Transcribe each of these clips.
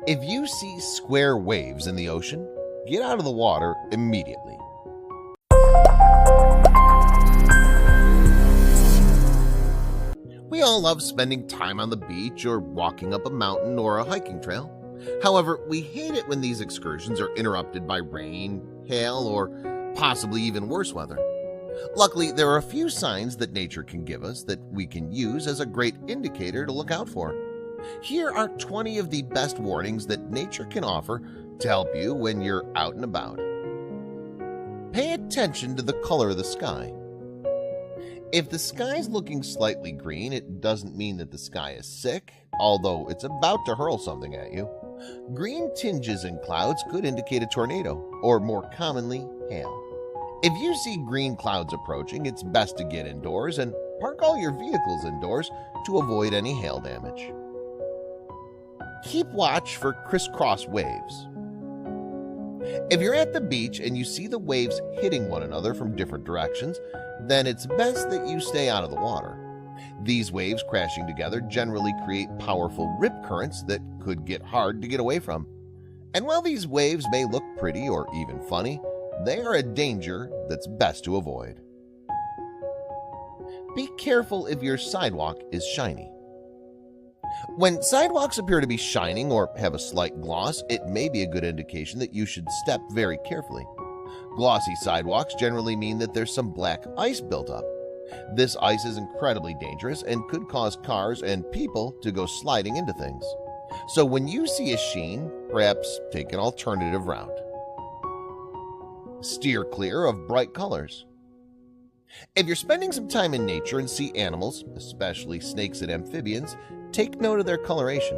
If you see square waves in the ocean, get out of the water immediately. We all love spending time on the beach or walking up a mountain or a hiking trail. However, we hate it when these excursions are interrupted by rain, hail, or possibly even worse weather. Luckily, there are a few signs that nature can give us that we can use as a great indicator to look out for. Here are 20 of the best warnings that nature can offer to help you when you're out and about. Pay attention to the color of the sky. If the sky's looking slightly green, it doesn't mean that the sky is sick, although it's about to hurl something at you. Green tinges in clouds could indicate a tornado, or more commonly, hail. If you see green clouds approaching, it's best to get indoors and park all your vehicles indoors to avoid any hail damage. Keep watch for crisscross waves. If you're at the beach and you see the waves hitting one another from different directions, then it's best that you stay out of the water. These waves crashing together generally create powerful rip currents that could get hard to get away from. And while these waves may look pretty or even funny, they are a danger that's best to avoid. Be careful if your sidewalk is shiny. When sidewalks appear to be shining or have a slight gloss, it may be a good indication that you should step very carefully. Glossy sidewalks generally mean that there's some black ice built up. This ice is incredibly dangerous and could cause cars and people to go sliding into things. So when you see a sheen, perhaps take an alternative route. Steer clear of bright colors. If you're spending some time in nature and see animals, especially snakes and amphibians, take note of their coloration.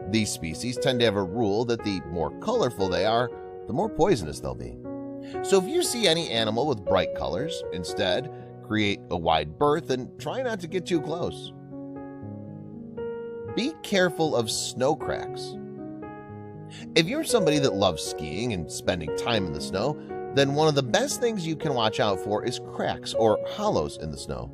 These species tend to have a rule that the more colorful they are, the more poisonous they'll be. So if you see any animal with bright colors, instead, create a wide berth and try not to get too close. Be careful of snow cracks. If you're somebody that loves skiing and spending time in the snow, then one of the best things you can watch out for is cracks or hollows in the snow.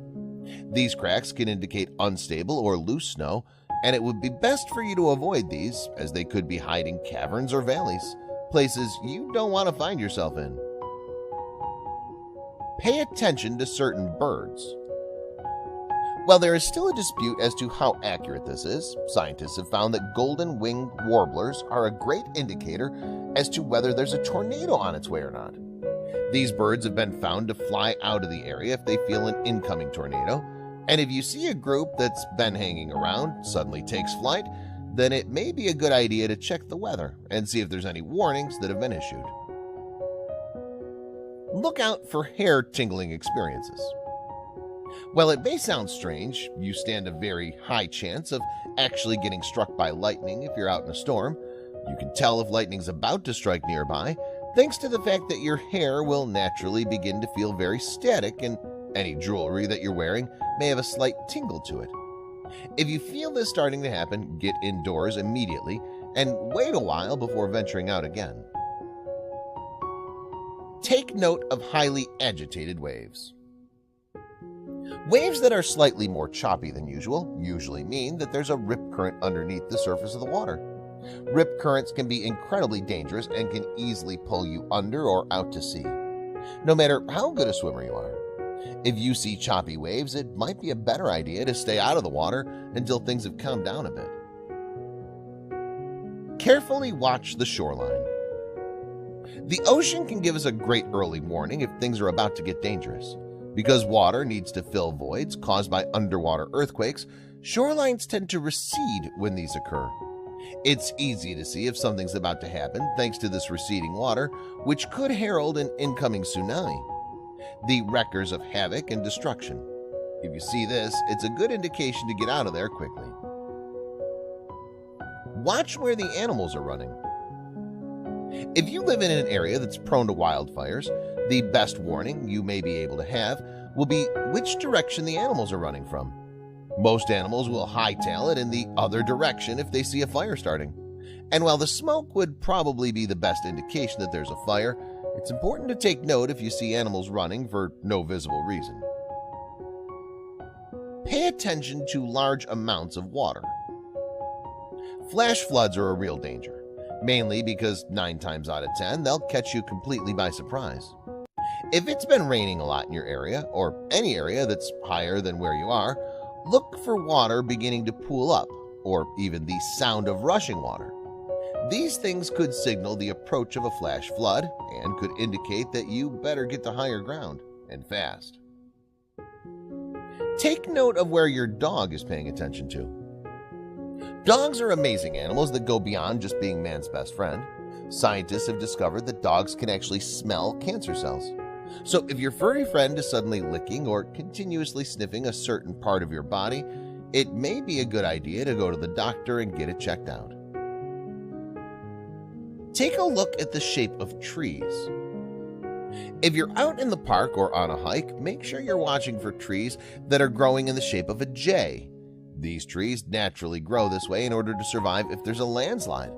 These cracks can indicate unstable or loose snow, and it would be best for you to avoid these as they could be hiding caverns or valleys, places you don't want to find yourself in. Pay attention to certain birds. While there is still a dispute as to how accurate this is, scientists have found that golden-winged warblers are a great indicator as to whether there's a tornado on its way or not. These birds have been found to fly out of the area if they feel an incoming tornado, and if you see a group that's been hanging around suddenly takes flight, then it may be a good idea to check the weather and see if there's any warnings that have been issued. Look out for hair tingling experiences. While it may sound strange, you stand a very high chance of actually getting struck by lightning if you're out in a storm. You can tell if lightning's about to strike nearby, thanks to the fact that your hair will naturally begin to feel very static and any jewelry that you're wearing may have a slight tingle to it. If you feel this starting to happen, get indoors immediately and wait a while before venturing out again. Take note of highly agitated waves. Waves that are slightly more choppy than usual usually mean that there's a rip current underneath the surface of the water. Rip currents can be incredibly dangerous and can easily pull you under or out to sea, no matter how good a swimmer you are. If you see choppy waves, it might be a better idea to stay out of the water until things have calmed down a bit. Carefully watch the shoreline. The ocean can give us a great early warning if things are about to get dangerous. Because water needs to fill voids caused by underwater earthquakes, shorelines tend to recede when these occur. It's easy to see if something's about to happen thanks to this receding water, which could herald an incoming tsunami. The wreckers of havoc and destruction. If you see this, it's a good indication to get out of there quickly. Watch where the animals are running. If you live in an area that's prone to wildfires, the best warning you may be able to have will be which direction the animals are running from. Most animals will hightail it in the other direction if they see a fire starting. And while the smoke would probably be the best indication that there's a fire, it's important to take note if you see animals running for no visible reason. Pay attention to large amounts of water. Flash floods are a real danger. mainly because 9 times out of 10 they'll catch you completely by surprise. If it's been raining a lot in your area, or any area that's higher than where you are, look for water beginning to pool up, or even the sound of rushing water. These things could signal the approach of a flash flood and could indicate that you better get to higher ground, and fast. Take note of where your dog is paying attention to. Dogs are amazing animals that go beyond just being man's best friend. Scientists have discovered that dogs can actually smell cancer cells. So if your furry friend is suddenly licking or continuously sniffing a certain part of your body, it may be a good idea to go to the doctor and get it checked out. Take a look at the shape of trees. If you're out in the park or on a hike, make sure you're watching for trees that are growing in the shape of a J. These trees naturally grow this way in order to survive if there's a landslide.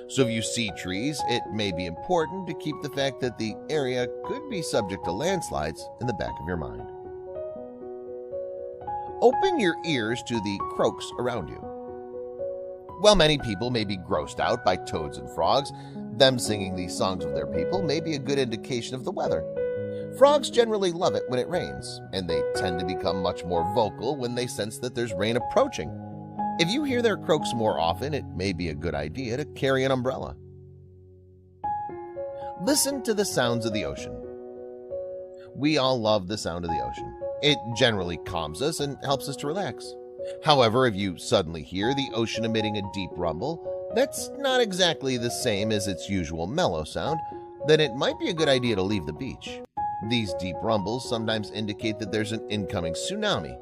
So if you see trees, it may be important to keep the fact that the area could be subject to landslides in the back of your mind. Open your ears to the croaks around you. While many people may be grossed out by toads and frogs, them singing these songs of their people may be a good indication of the weather. Frogs generally love it when it rains, and they tend to become much more vocal when they sense that there's rain approaching. If you hear their croaks more often, it may be a good idea to carry an umbrella. Listen to the sounds of the ocean. We all love the sound of the ocean. It generally calms us and helps us to relax. However, if you suddenly hear the ocean emitting a deep rumble, that's not exactly the same as its usual mellow sound, then it might be a good idea to leave the beach. These deep rumbles sometimes indicate that there's an incoming tsunami,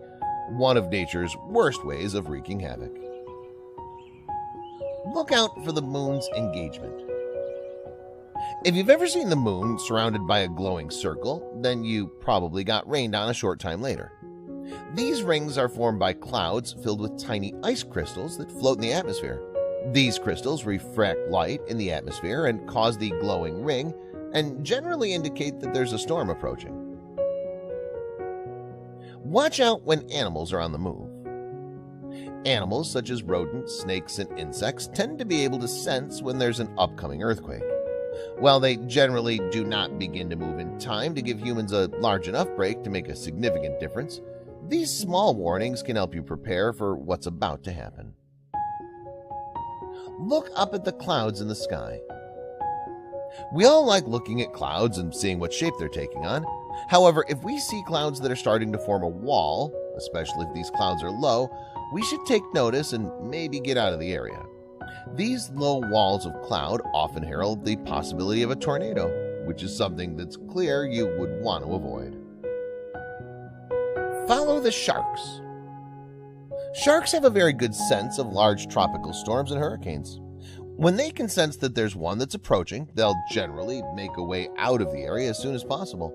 one of nature's worst ways of wreaking havoc. Look out for the moon's engagement. If you've ever seen the moon surrounded by a glowing circle, then you probably got rained on a short time later. These rings are formed by clouds filled with tiny ice crystals that float in the atmosphere. These crystals refract light in the atmosphere and cause the glowing ring, and generally indicate that there's a storm approaching. Watch out when animals are on the move. Animals such as rodents, snakes, and insects tend to be able to sense when there's an upcoming earthquake. While they generally do not begin to move in time to give humans a large enough break to make a significant difference, these small warnings can help you prepare for what's about to happen. Look up at the clouds in the sky. We all like looking at clouds and seeing what shape they're taking on. However, if we see clouds that are starting to form a wall, especially if these clouds are low, we should take notice and maybe get out of the area. These low walls of cloud often herald the possibility of a tornado, which is something that's clear you would want to avoid. Follow the sharks. Sharks have a very good sense of large tropical storms and hurricanes. When they can sense that there's one that's approaching, they'll generally make a way out of the area as soon as possible.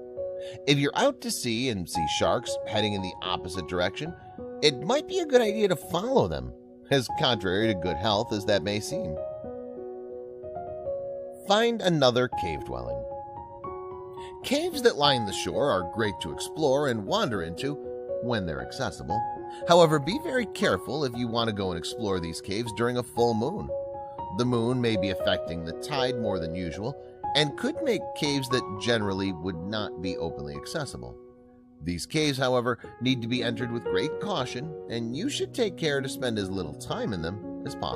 If you're out to sea and see sharks heading in the opposite direction, it might be a good idea to follow them, as contrary to good health as that may seem. Find another cave dwelling. Caves that line the shore are great to explore and wander into when they're accessible. However, be very careful if you want to go and explore these caves during a full moon. The moon may be affecting the tide more than usual and could make caves that generally would not be openly accessible. These caves, however, need to be entered with great caution, and you should take care to spend as little time in them as possible.